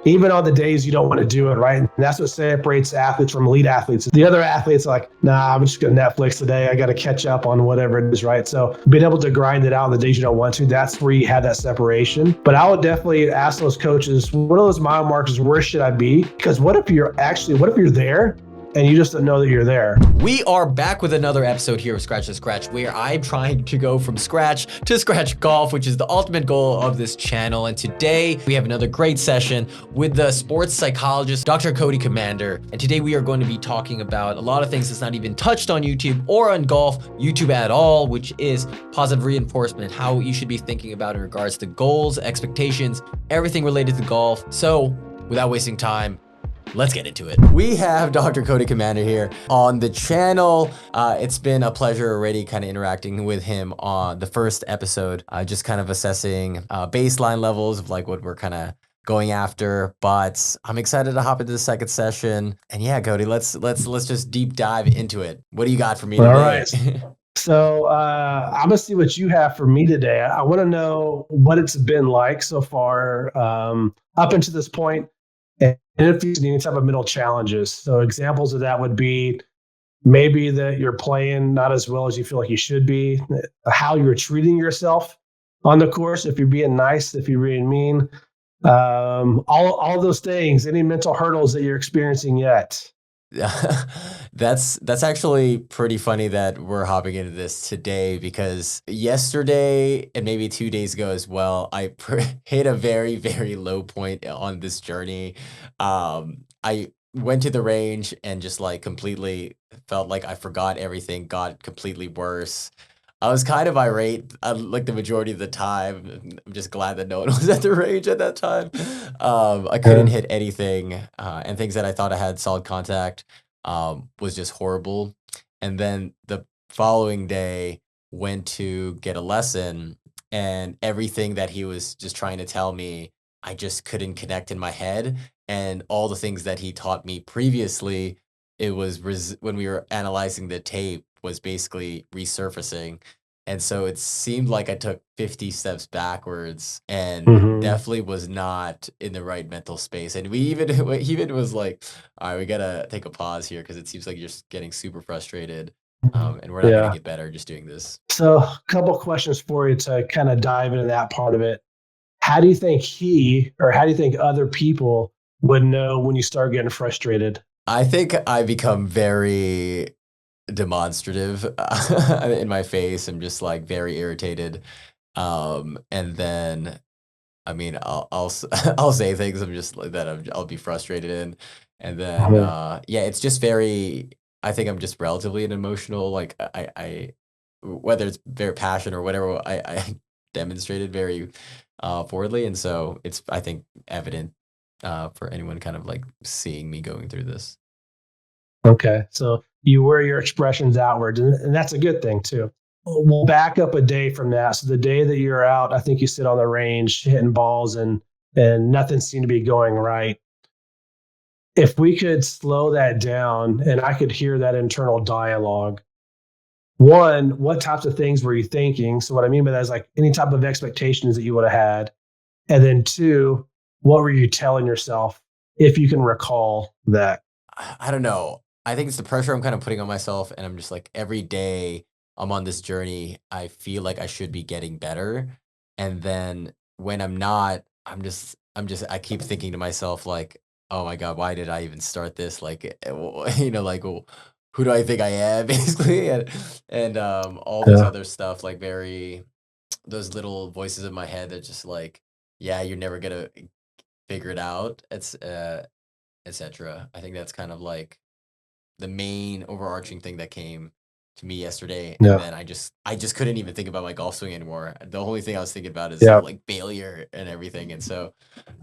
even on the days you don't want to do it, right? And that's what separates athletes from elite athletes. The other athletes are like, nah, I'm just going to Netflix today. I got to catch up on whatever it is, right? So being able to grind it out on the days you don't want to, that's where you have that separation. But I would definitely ask those coaches, what are those mile markers? Where should I be? Because what if you're there and you just don't know that you're there? We are back with another episode here of Scratch to Scratch, where I'm trying to go from scratch to scratch golf, which is the ultimate goal of this channel. And today we have another great session with the sports psychologist, Dr. Cody Commander. And today we are going to be talking about a lot of things that's not even touched on YouTube or on golf YouTube at all, which is positive reinforcement, how you should be thinking about in regards to goals, expectations, everything related to golf. So without wasting time, let's get into it. We have Dr. Cody Commander here on the channel. It's been a pleasure already kind of interacting with him on the first episode, just kind of assessing baseline levels of like what we're kind of going after. But I'm excited to hop into the second session. And yeah, Cody, let's just deep dive into it. What do you got for me today? All right. So I'm gonna see what you have for me today. I want to know what it's been like so far up until this point. And if you see any type of mental challenges. So examples of that would be maybe that you're playing not as well as you feel like you should be, how you're treating yourself on the course, if you're being nice, if you're being mean, all those things, any mental hurdles that you're experiencing yet. That's actually pretty funny that we're hopping into this today, because yesterday and maybe 2 days ago as well, I hit a very, very low point on this journey. I went to the range and just like completely felt like I forgot everything, got completely worse. I was kind of irate, like the majority of the time. I'm just glad that no one was at the range at that time. I couldn't hit anything, and things that I thought I had solid contact was just horrible. And then the following day, went to get a lesson, and everything that he was just trying to tell me, I just couldn't connect in my head. And all the things that he taught me previously, it was when we were analyzing the tape, was basically resurfacing. And so it seemed like I took 50 steps backwards and definitely was not in the right mental space. And he even was like, all right, we gotta take a pause here because it seems like you're just getting super frustrated, and we're not gonna get better just doing this. So a couple questions for you to kind of dive into that part of it. How do you think how do you think other people would know when you start getting frustrated? I think I become very demonstrative in my face. I'm just like very irritated, and then I mean I'll say things I'm just like that I'll be frustrated in, and then yeah, it's just very. I think I'm just relatively an emotional, like I whether it's very passion or whatever, I demonstrated very forwardly, and so it's, I think, evident for anyone kind of like seeing me going through this. Okay, so you wear your expressions outward, and that's a good thing too. We'll back up a day from that. So the day that you're out, I think you sit on the range hitting balls and nothing seemed to be going right. If we could slow that down and I could hear that internal dialogue, one, what types of things were you thinking? So what I mean by that is like any type of expectations that you would have had. And then two, what were you telling yourself, if you can recall that? I don't know. I think it's the pressure I'm kind of putting on myself, and I'm just like, every day I'm on this journey, I feel like I should be getting better. And then when I'm not, I keep thinking to myself like, oh my God, why did I even start this? Like, like, well, who do I think I am, basically? And all this other stuff, like those little voices in my head that just like, yeah, you're never gonna figure it out. It's etc. I think that's kind of like the main overarching thing that came to me yesterday. And then I just couldn't even think about my golf swing anymore. The only thing I was thinking about is like failure and everything. And so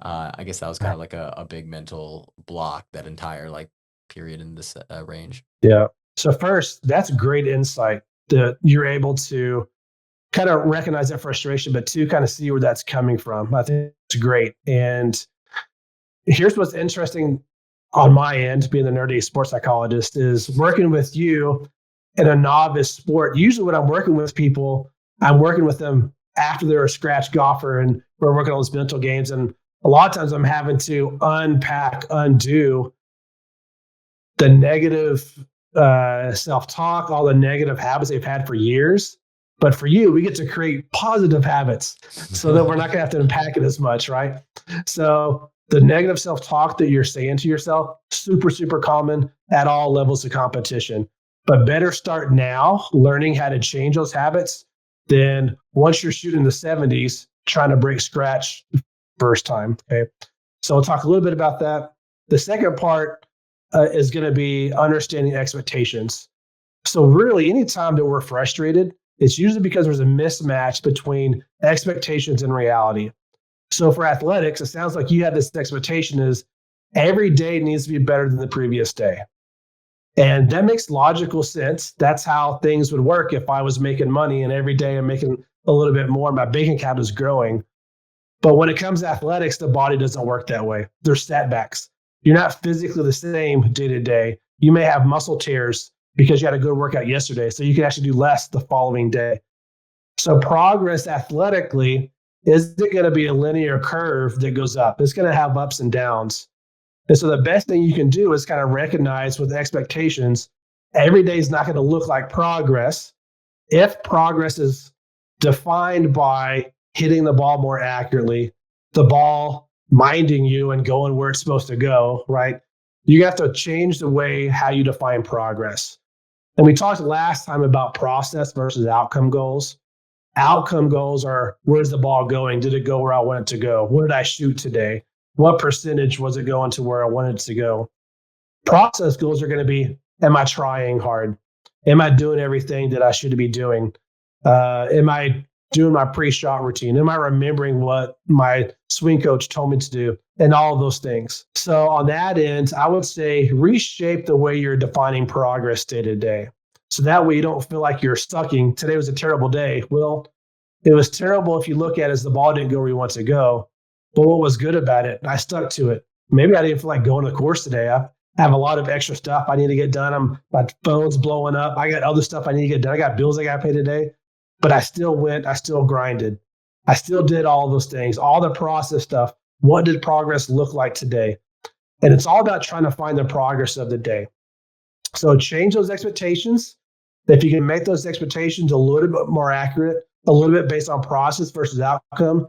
I guess that was kind of like a big mental block, that entire like period in this range. Yeah. So first, that's great insight that you're able to kind of recognize that frustration, but two, kind of see where that's coming from. I think it's great. And here's what's interesting on my end, being the nerdy sports psychologist, is working with you in a novice sport. Usually when I'm working with people, I'm working with them after they're a scratch golfer and we're working on those mental games. And a lot of times I'm having to undo the negative self-talk, all the negative habits they've had for years. But for you, we get to create positive habits so that we're not going to have to unpack it as much, right? So the negative self-talk that you're saying to yourself, super, super common at all levels of competition. But better start now learning how to change those habits than once you're shooting the 70s, trying to break scratch first time. Okay. So I'll talk a little bit about that. The second part is going to be understanding expectations. So, really, anytime that we're frustrated, it's usually because there's a mismatch between expectations and reality. So, for athletics, it sounds like you have this expectation is every day needs to be better than the previous day. And that makes logical sense. That's how things would work if I was making money and every day I'm making a little bit more, my bank account is growing. But when it comes to athletics, the body doesn't work that way. There's setbacks. You're not physically the same day to day. You may have muscle tears because you had a good workout yesterday, so you can actually do less the following day. So progress athletically isn't going to be a linear curve that goes up. It's going to have ups and downs. And so the best thing you can do is kind of recognize with expectations, every day is not going to look like progress. If progress is defined by hitting the ball more accurately, the ball minding you and going where it's supposed to go, right? You have to change the way how you define progress. And we talked last time about process versus outcome goals. Outcome goals are where's the ball going? Did it go where I want it to go? What did I shoot today? What percentage was it going to where I wanted it to go? Process goals are going to be, am I trying hard? Am I doing everything that I should be doing? Am I doing my pre-shot routine? Am I remembering what my swing coach told me to do? And all of those things. So on that end, I would say reshape the way you're defining progress day to day. So that way you don't feel like you're sucking. Today was a terrible day. Well, it was terrible if you look at it as the ball didn't go where you want to go. But what was good about it? I stuck to it. Maybe I didn't feel like going to the course today. I have a lot of extra stuff I need to get done. My phone's blowing up. I got other stuff I need to get done. I got bills I got to pay today. But I still went. I still grinded. I still did all those things, all the process stuff. What did progress look like today? And it's all about trying to find the progress of the day. So change those expectations. If you can make those expectations a little bit more accurate, a little bit based on process versus outcome,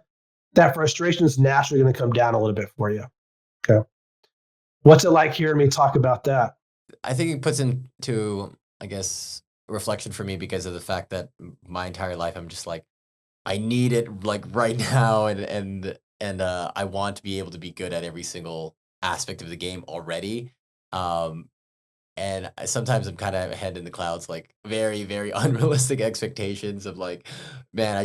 that frustration is naturally going to come down a little bit for you. Okay. What's it like hearing me talk about that? I think it puts into, I guess, reflection for me because of the fact that my entire life I'm just like, I need it like right now, and I want to be able to be good at every single aspect of the game already. Um, and sometimes I'm kind of head in the clouds, like very, very unrealistic expectations of like, man, I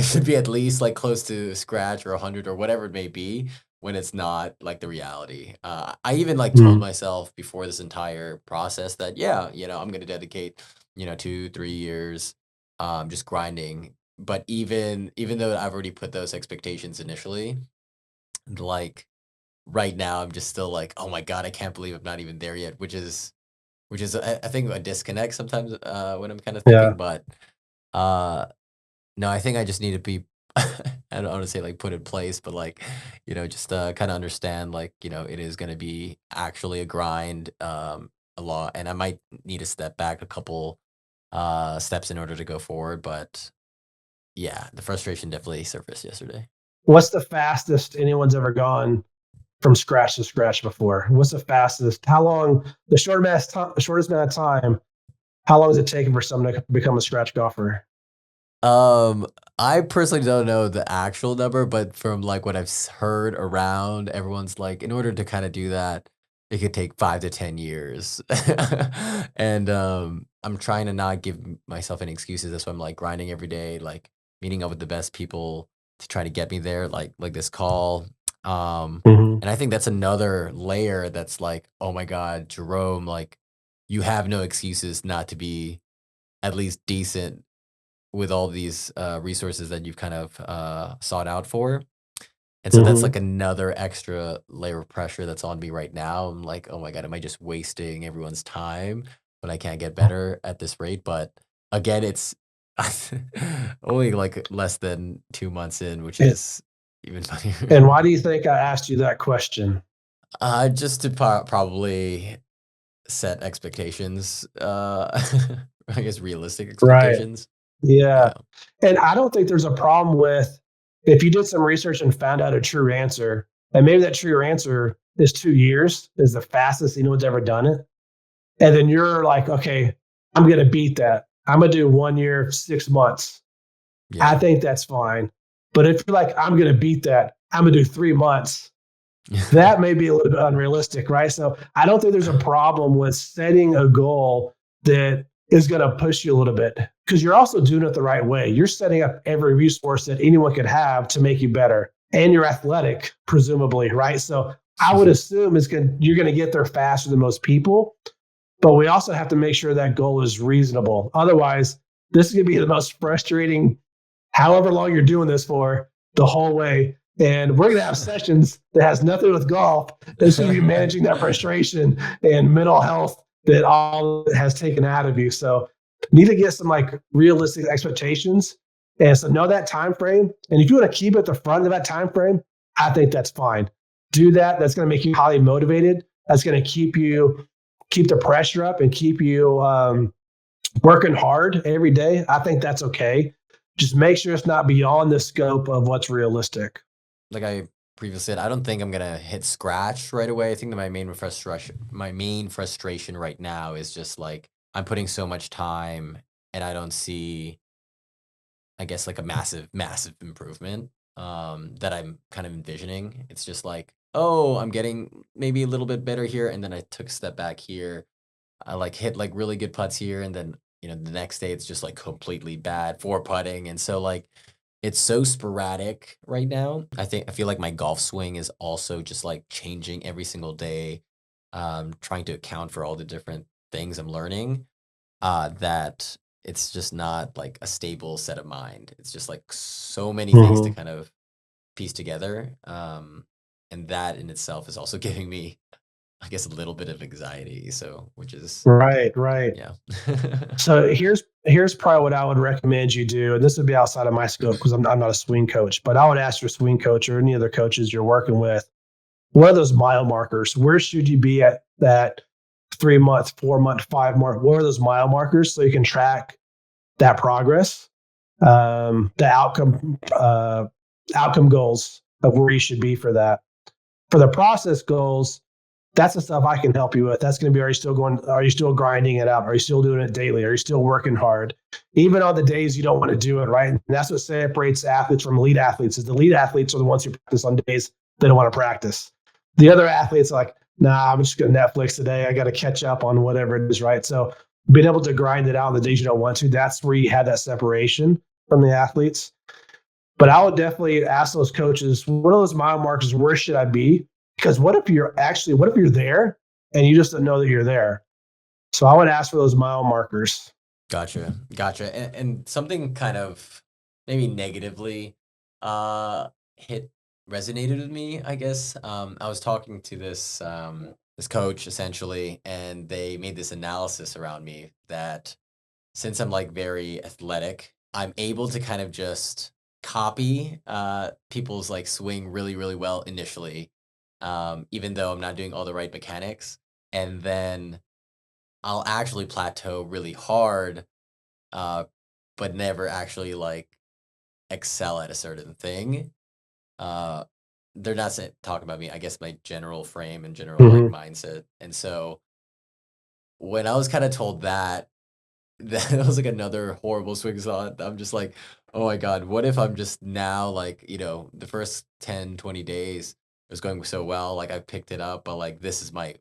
should be at least like close to scratch or 100 or whatever it may be when it's not like the reality. I even like told Mm-hmm. myself before this entire process that, yeah, I'm going to dedicate, 2, 3 years, just grinding. But even though I've already put those expectations initially, like right now, I'm just still like, oh my God, I can't believe I'm not even there yet, which is I think a disconnect sometimes when I'm kind of thinking, Yeah. but uh, no, I think I just need to be I don't want to say like put in place, but like just kind of understand like it is going to be actually a grind a lot, and I might need to step back a couple steps in order to go forward, but yeah, the frustration definitely surfaced yesterday. What's the fastest anyone's ever gone from scratch to scratch before? What's the fastest? How long? Shortest amount of time. How long has it taken for someone to become a scratch golfer? Um, I personally don't know the actual number, but from like what I've heard around, everyone's like, in order to kind of do that, it could take 5 to 10 years. And I'm trying to not give myself any excuses. That's why I'm like grinding every day, like meeting up with the best people to try to get me there, like this call. Um, Mm-hmm. and I think that's another layer that's like, oh my God, Jerome, like you have no excuses not to be at least decent with all these resources that you've kind of sought out for. And so that's Mm-hmm. like another extra layer of pressure that's on me right now. I'm like, oh my God, am I just wasting everyone's time when I can't get better at this rate? But again, it's only like less than 2 months in, which It, is Even funnier. And why do you think I asked you that question? Just to probably set expectations, I guess realistic Right. expectations. Yeah. Yeah. And I don't think there's a problem with if you did some research and found out a true answer, and maybe that true answer is 2 years, is the fastest anyone's ever done it. And then you're like, okay, I'm going to beat that. I'm going to do 1 year, 6 months. I Yeah. think that's fine. But if you're like, I'm going to beat that, I'm going to do 3 months, that may be a little bit unrealistic, right? So I don't think there's a problem with setting a goal that is going to push you a little bit because you're also doing it the right way. You're setting up every resource that anyone could have to make you better, and you're athletic, presumably, right? So I would assume you're going to get there faster than most people, but we also have to make sure that goal is reasonable. Otherwise, this is going to be the most frustrating however long you're doing this for the whole way. And we're going to have sessions that has nothing with golf. It's going to be managing that frustration and mental health that all has taken out of you. So need to get some like realistic expectations. And so know that time frame. And if you want to keep it at the front of that time frame, I think that's fine. Do that. That's going to make you highly motivated. That's going to keep the pressure up and keep you working hard every day. I think that's okay. Just make sure it's not beyond the scope of what's realistic. Like I previously said, I don't think I'm gonna hit scratch right away. I think that my main frustration right now is just like I'm putting so much time and I don't see, I guess, like a massive, massive improvement that I'm kind of envisioning. It's just like, oh, I'm getting maybe a little bit better here, and then I took a step back here. I like hit like really good putts here, and then the next day it's just like completely bad for putting, and so like it's so sporadic right now. I feel like my golf swing is also just like changing every single day, trying to account for all the different things I'm learning. That it's just not like a stable set of mind. It's just like so many things to Mhm. kind of piece together, and that in itself is also giving me, I guess, a little bit of anxiety. So, which is Right, right. yeah. So here's probably what I would recommend you do, and this would be outside of my scope because I'm not a swing coach, but I would ask your swing coach or any other coaches you're working with, what are those mile markers? Where should you be at that 3 month, 4 month, 5 month? What are those mile markers so you can track that progress, the outcome goals of where you should be for that. For the process goals, that's the stuff I can help you with. That's going to be, are you still grinding it out? Are you still doing it daily? Are you still working hard? Even on the days you don't want to do it, right? And that's what separates athletes from elite athletes is the elite athletes are the ones who practice on days they don't want to practice. The other athletes are like, nah, I'm just going to Netflix today. I got to catch up on whatever it is, right? So being able to grind it out on the days you don't want to, that's where you have that separation from the athletes. But I would definitely ask those coaches, what are those mile markers? Where should I be? Because what if you're there and you just don't know that you're there? So I would ask for those mile markers. Gotcha, gotcha. And something kind of maybe negatively hit resonated with me, I guess. I was talking to this coach essentially, and they made this analysis around me that since I'm like very athletic, I'm able to kind of just copy people's like swing really, really well initially, even though I'm not doing all the right mechanics. And then I'll actually plateau really hard, uh, but never actually like excel at a certain thing. Uh, they're not talking about me, I guess my general frame and general like Mhm. mindset. And so when I was kind of told that, that was like another horrible swing thought. I'm just like, oh my God, what if I'm just now like, the first 10, 20 days it was going so well, like I picked it up, but like this is my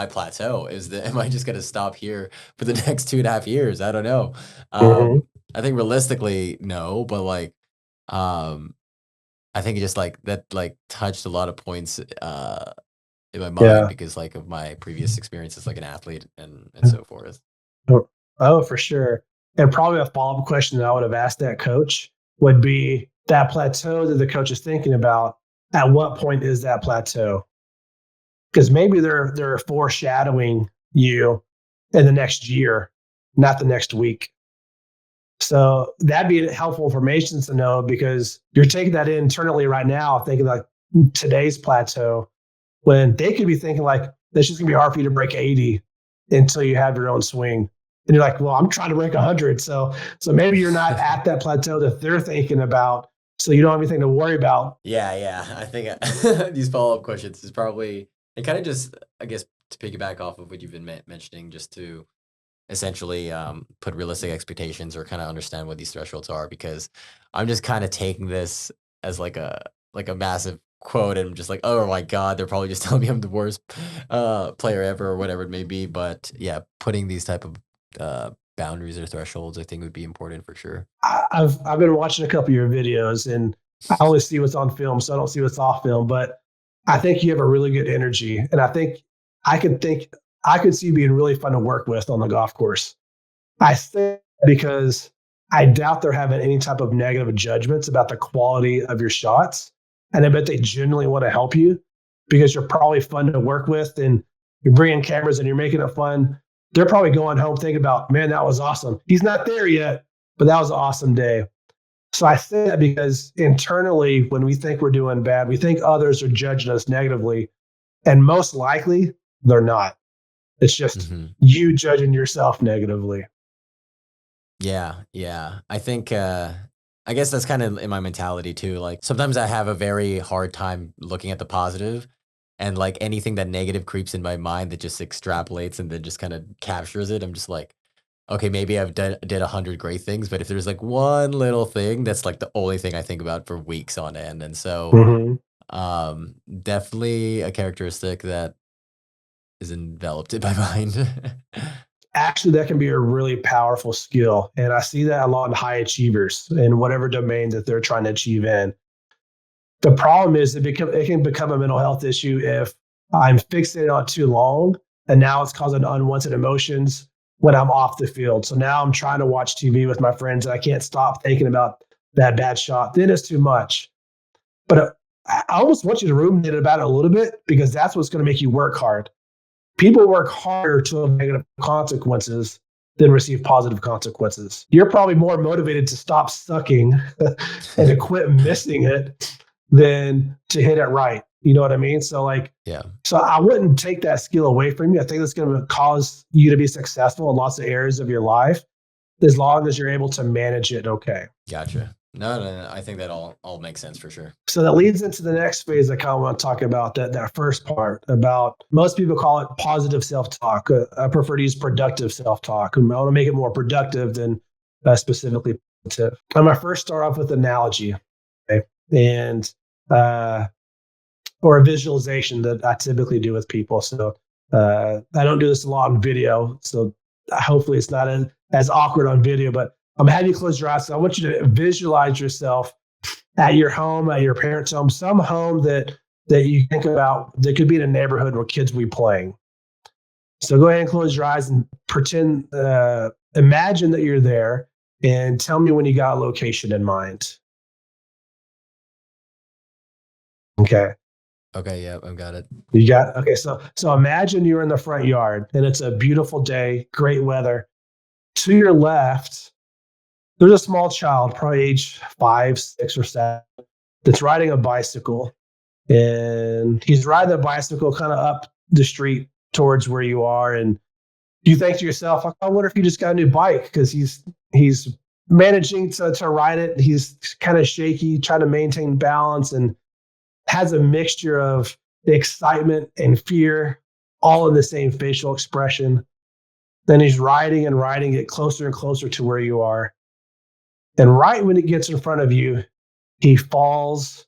plateau. Am I just gonna stop here for the next 2.5 years? I don't know. Mhm. I think realistically, no, but like um I think it just like that like touched a lot of points in my mind Yeah. because like of my previous experience as like an athlete and so forth. Oh, for sure. And probably a follow up question that I would have asked that coach would be that plateau that the coach is thinking about. At what point is that plateau? Because maybe they're foreshadowing you in the next year, not the next week. So that'd be helpful information to know because you're taking that internally right now, thinking like today's plateau, when they could be thinking like, it's just gonna be hard for you to break 80 until you have your own swing. And you're like, well, I'm trying to break 100. So maybe you're not at that plateau that they're thinking about. So you don't have anything to worry about. Yeah, yeah. I think these follow-up questions is probably and kind of just, I guess, to piggyback off of what you've been mentioning, just to essentially put realistic expectations or kind of understand what these thresholds are, because I'm just kind of taking this as like a massive quote and I'm just like, oh my God, they're probably just telling me I'm the worst player ever or whatever it may be. But yeah, putting these type of boundaries or thresholds, I think would be important for sure. I've been watching a couple of your videos and I only see what's on film, so I don't see what's off film. But I think you have a really good energy, and think I could see you being really fun to work with on the golf course. I think because I doubt they're having any type of negative judgments about the quality of your shots, and I bet they genuinely want to help you because you're probably fun to work with, and you're bringing cameras and you're making it fun. They're probably going home thinking about, man, that was awesome. He's not there yet, but that was an awesome day. So I say that because internally, when we think we're doing bad, we think others are judging us negatively, and most likely they're not. It's just Hmm. you judging yourself negatively. Yeah, yeah. I think I guess that's kind of in my mentality too. Like sometimes I have a very hard time looking at the positive and like anything that negative creeps in my mind that just extrapolates and then just kind of captures it. I'm just like, okay, maybe I've did 100 great things, but if there's like one little thing, that's like the only thing I think about for weeks on end. And so Mhm. definitely a characteristic that is enveloped in my mind. Actually, that can be a really powerful skill. And I see that a lot in high achievers in whatever domain that they're trying to achieve in. The problem is it can become a mental health issue if I'm fixated on it too long, and now it's causing unwanted emotions when I'm off the field. So now I'm trying to watch TV with my friends and I can't stop thinking about that bad shot. Then it's too much. But I almost want you to ruminate about it a little bit because that's what's going to make you work hard. People work harder to have negative consequences than receive positive consequences. You're probably more motivated to stop sucking and to quit missing it than to hit it right. You know what I mean? Yeah, So I wouldn't take that skill away from you. I think that's going to cause you to be successful in lots of areas of your life as long as you're able to manage it okay. gotcha. No, no, no, I think that all makes sense for sure. So that leads into the next phase I kind of want to talk about that first part about most people call it positive self-talk. I prefer to use productive self-talk. I want to make it more productive than specifically positive. I'm going to first start off with analogy, okay? And or a visualization that I typically do with people. So I don't do this a lot on video. So hopefully it's not as awkward on video, but I'm having you close your eyes. So I want you to visualize yourself at your home, at your parents' home, some home that you think about that could be in a neighborhood where kids will be playing. So go ahead and close your eyes and pretend, imagine that you're there, and tell me when you got a location in mind. Okay, Okay, yeah, I've got it. you got okay. So imagine you're in the front yard and it's a beautiful day, great weather. To your left, there's a small child, probably age 5, 6, or 7, that's riding a bicycle. And he's riding the bicycle kind of up the street towards where you are, and you think to yourself, I wonder if he just got a new bike because he's managing to ride it. He's kind of shaky, trying to maintain balance, and has a mixture of excitement and fear all in the same facial expression. Then he's riding and riding it closer and closer to where you are, and right when it gets in front of you, he falls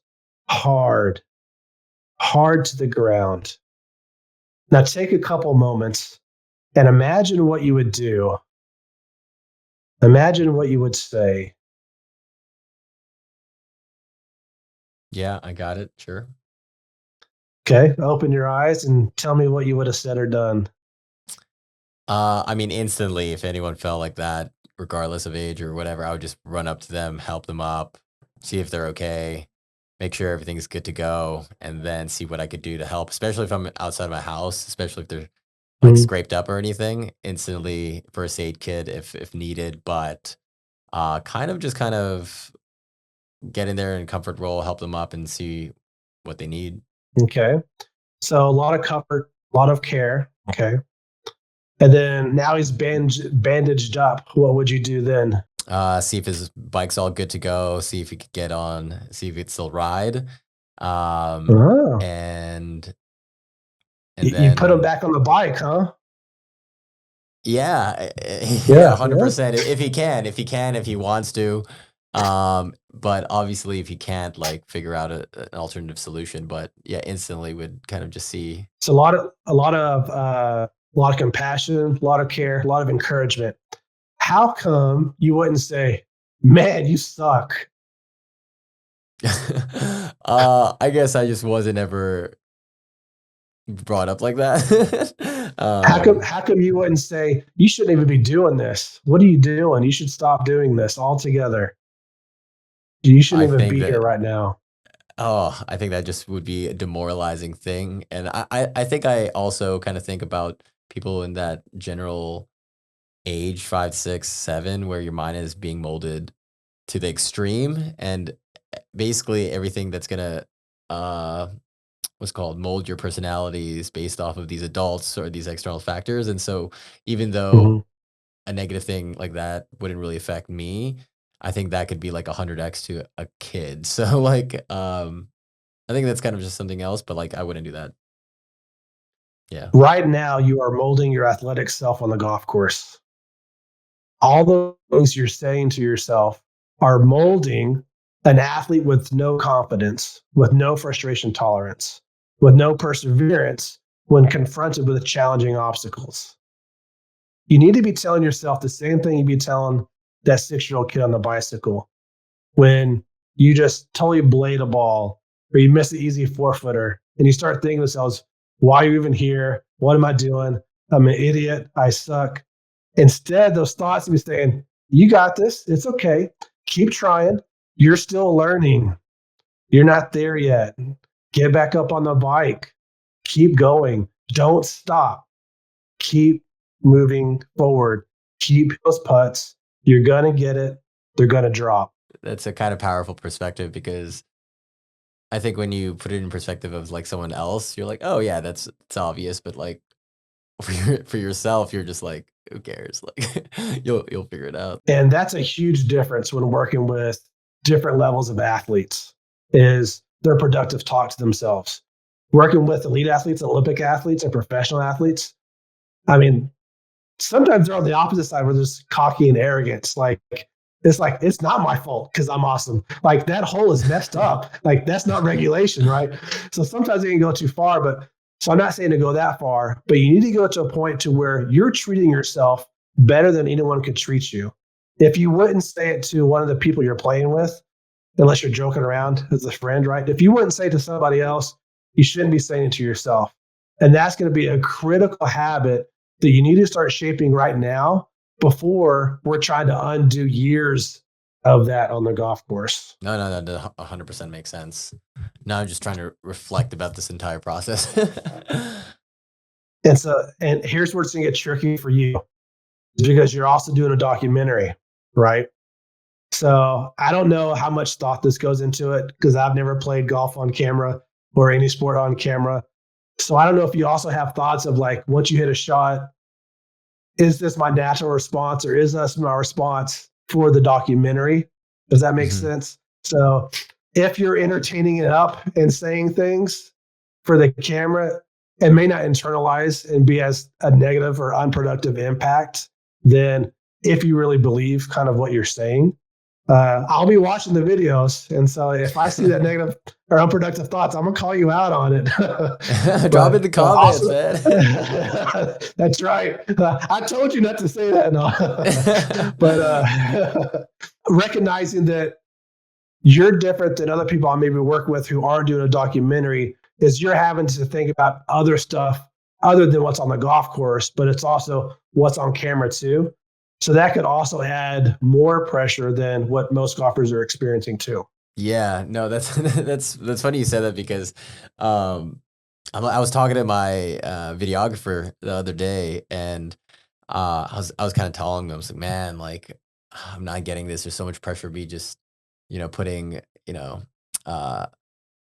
hard, hard to the ground. Now take a couple moments and imagine what you would do. Imagine what you would say. Yeah, I got it. Sure. Okay, open your eyes and tell me what you would have said or done. I mean, instantly, if anyone felt like that, regardless of age or whatever, I would just run up to them, help them up, see if they're okay, make sure everything's good to go, and then see what I could do to help, especially if I'm outside of my house, especially if they're like Mhm. scraped up or anything, instantly first aid kit if needed. But kind of get in there in comfort role, help them up and see what they need. Okay. So a lot of comfort, a lot of care. Okay. And then now he's bandaged up. What would you do then? See if his bike's all good to go, see if he could get on, see if he could still ride. Oh, And you put him then back on the bike, huh? yeah, yeah, Yeah, yeah. 100%. If he wants to. But obviously if he can't, like, figure out an alternative solution, but yeah, instantly would kind of just see. It's a lot of compassion, a lot of care, a lot of encouragement. How come you wouldn't say, "Man, you suck"? I guess I just wasn't ever brought up like that. How come Um, how come you wouldn't say, "You shouldn't even be doing this. What are you doing? You should stop doing this altogether. You I shouldn't even think be here that right now." I think that just would be a demoralizing thing, and I think I also kinda think about people in that general age, 5, 6, 7, where your mind is being molded to the extreme, and, basically everything that's gonna, uh, what's called, mold your personalities based off of these adults or these external factors, and so even though Mhm. a negative thing like that wouldn't really affect me, I think that could be like 100x to a kid. So like, I think that's kind of just something else, but like I wouldn't do that. Yeah. Right now, you are molding your athletic self on the golf course. All the things you're saying to yourself are molding an athlete with no confidence, with no frustration tolerance, with no perseverance when confronted with challenging obstacles. You need to be telling yourself the same thing you'd be telling that 6 year old kid on the bicycle when you just totally blade a ball or you miss an easy 4 footer and you start thinking to yourselves, why are you even here? What am I doing? I'm an idiot. I suck. Instead, those thoughts would be saying, you got this. It's okay. Keep trying. You're still learning. You're not there yet. Get back up on the bike. Keep going. Don't stop. Keep moving forward. Keep those putts. You're going to get it. They're going to drop. That's a kind of powerful perspective because I think when you put it in perspective of like someone else, you're like, oh yeah, that's it's obvious. But like for yourself, you're just like, who cares? Like you'll figure it out. And that's a huge difference when working with different levels of athletes is their productive talk to themselves. Working with elite athletes, Olympic athletes, and professional athletes, I mean, sometimes they're on the opposite side where there's cocky and arrogance. Like it's not my fault because I'm awesome. Like that hole is messed up. Like that's not regulation, right? So sometimes they can go too far, but so I'm not saying to go that far, but you need to go to a point to where you're treating yourself better than anyone could treat you. If you wouldn't say it to one of the people you're playing with, unless you're joking around as a friend, right? If you wouldn't say it to somebody else, you shouldn't be saying it to yourself. And that's going to be a critical habit that you need to start shaping right now before we're trying to undo years of that on the golf course. No, that 100% makes sense. Now I'm just trying to reflect about this entire process. And here's where it's going to get tricky for you because you're also doing a documentary, right? So I don't know how much thought this goes into it because I've never played golf on camera or any sport on camera. So I don't know if you also have thoughts of like, once you hit a shot, is this my natural response or is this my response for the documentary? Does that make Mhm. sense? So if you're entertaining it up and saying things for the camera, it may not internalize and be as a negative or unproductive impact than if you really believe kind of what you're saying. I'll be watching the videos, and so if I see that negative or unproductive thoughts, I'm gonna call you out on it. Drop in but the comments, also, man. that's right. I told you not to say that, no. but recognizing that you're different than other people I maybe work with who are doing a documentary is you're having to think about other stuff other than what's on the golf course, but it's also what's on camera too. So that could also add more pressure than what most golfers are experiencing too. Yeah, no, that's that's funny you said that because um I was talking to my videographer the other day and I was kind of telling him I was like, man, like I'm not getting this. There's so much pressure of me just, putting, uh,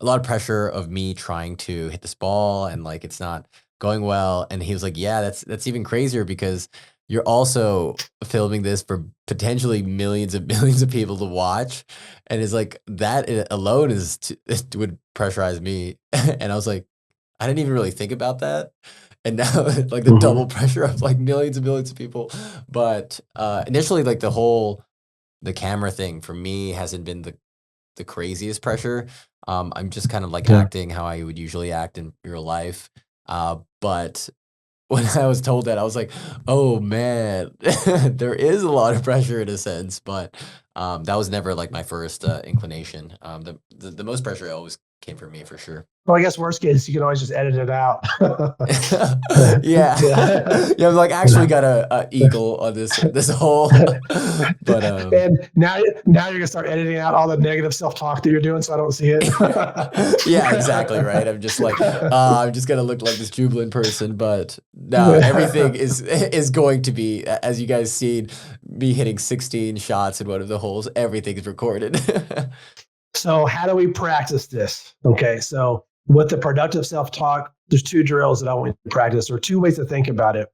a lot of pressure of me trying to hit this ball and like it's not going well. And he was like, yeah, that's even crazier because you're also filming this for potentially millions and millions of people to watch. And it's like that alone it would pressurize me. And I was like, I didn't even really think about that. And now like the Hmm. double pressure of like millions and millions of people. But initially like the camera thing for me hasn't been the craziest pressure. I'm just kind of like Yeah. acting how I would usually act in real life. But when I was told that, I was like, "Oh man, there is a lot of pressure in a sense." But that was never like my first inclination. The most pressure always came from me for sure. Well, I guess worst case, you can always just edit it out. Yeah, Yeah. yeah. I'm like actually got a eagle on this whole, but And now you're gonna start editing out all the negative self-talk that you're doing, so I don't see it. yeah, exactly, right? I'm just like, I'm just gonna look like this jubilant person, but no, everything is going to be, as you guys seen, me hitting 16 shots in one of the holes. Everything is recorded. So how do we practice this? Okay, so with the productive self-talk, there's two drills that I want you to practice, or two ways to think about it.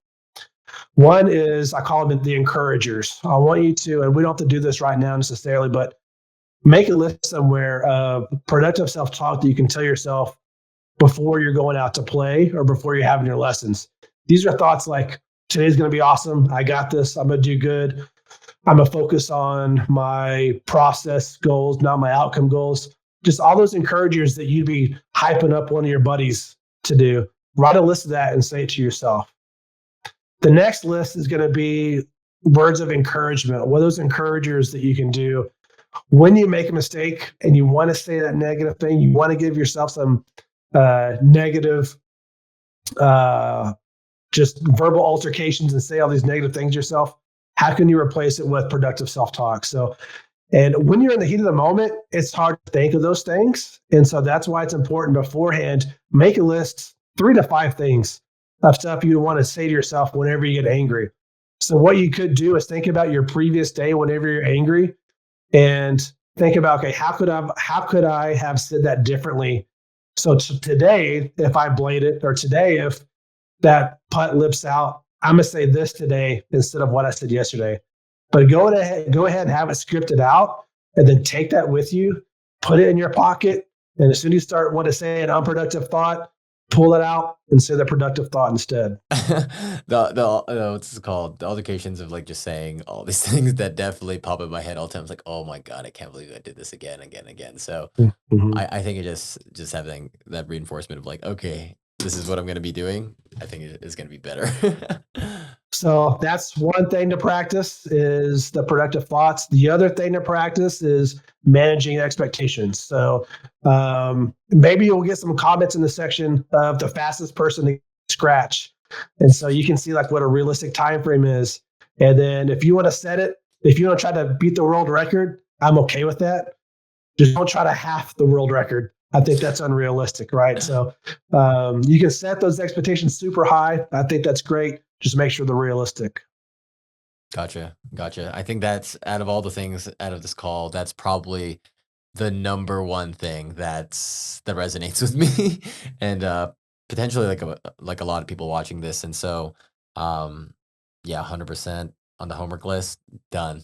One is I call them the encouragers. I want you to, and we don't have to do this right now necessarily, but make a list somewhere of productive self-talk that you can tell yourself before you're going out to play or before you're having your lessons. These are thoughts like, today's going to be awesome. I got this. I'm going to do good. I'm going to focus on my process goals, not my outcome goals. Just all those encouragers that you'd be hyping up one of your buddies to do. Write a list of that and say it to yourself. The next list is going to be words of encouragement. What are those encouragers that you can do when you make a mistake and you want to say that negative thing? You want to give yourself some negative, uh, just verbal altercations and say all these negative things to yourself. How can you replace it with productive self-talk? So, and when you're in the heat of the moment, it's hard to think of those things. And so that's why it's important beforehand, make a list, 3 to 5 things of stuff you want to say to yourself whenever you get angry. So what you could do is think about your previous day whenever you're angry and think about, okay, how could I have said that differently? So today, if I blade it, or today, if that putt lips out, I'm gonna say this today instead of what I said yesterday. But go ahead and have it scripted out, and then take that with you, put it in your pocket, and as soon as you start want to say an unproductive thought, pull it out and say the productive thought instead. What's it called? The altercations of like just saying all these things that definitely pop in my head all the time. It's like, oh my God, I can't believe I did this again, again, again. So Mhm. I think it just having that reinforcement of like, okay, this is what I'm gonna be doing. I think it is gonna be better. So that's one thing to practice is the productive thoughts. The other thing to practice is managing expectations. So maybe you'll get some comments in the section of the fastest person to scratch. And so you can see like what a realistic time frame is. And then if you want to set it, if you want to try to beat the world record, I'm okay with that. Just don't try to half the world record. I think that's unrealistic, right? So you can set those expectations super high. I think that's great. Just make sure they're realistic. Gotcha. Gotcha. I think that's out of all the things out of this call, that's probably the number one thing that resonates with me and potentially like a lot of people watching this. And so um yeah, 100% on the homework list, done.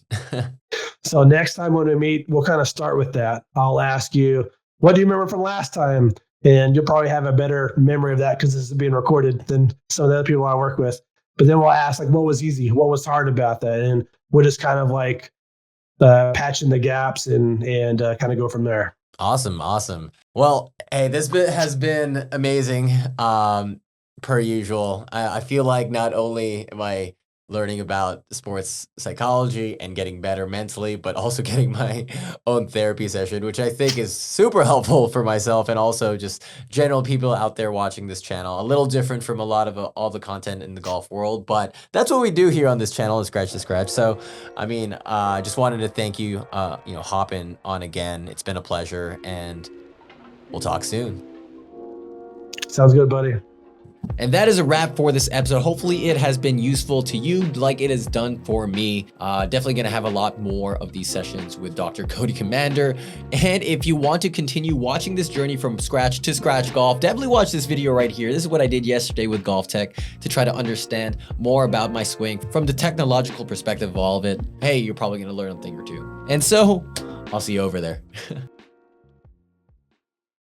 So next time when we meet, we'll kind of start with that. I'll ask you, what do you remember from last time? And you'll probably have a better memory of that because this is being recorded than some of the other people I work with. But then we'll ask like, what was easy? What was hard about that? And we'll just kind of like patch in the gaps and kind of go from there. Awesome, awesome. Well, hey, this bit has been amazing. Per usual. I feel like not only am I learning about sports psychology and getting better mentally, but also getting my own therapy session, which I think is super helpful for myself and also just general people out there watching this channel. A little different from a lot of all the content in the golf world, but that's what we do here on this channel, is scratch to scratch. So I mean, I just wanted to thank you, hopping on again. It's been a pleasure, and we'll talk soon. Sounds good, buddy. And that is a wrap for this episode. Hopefully it has been useful to you like it has done for me. Definitely going to have a lot more of these sessions with Dr. Cody Commander. And if you want to continue watching this journey from scratch to scratch golf, definitely watch this video right here. This is what I did yesterday with Golf Tech to try to understand more about my swing from the technological perspective of all of it. Hey, you're probably going to learn a thing or two. And so I'll see you over there.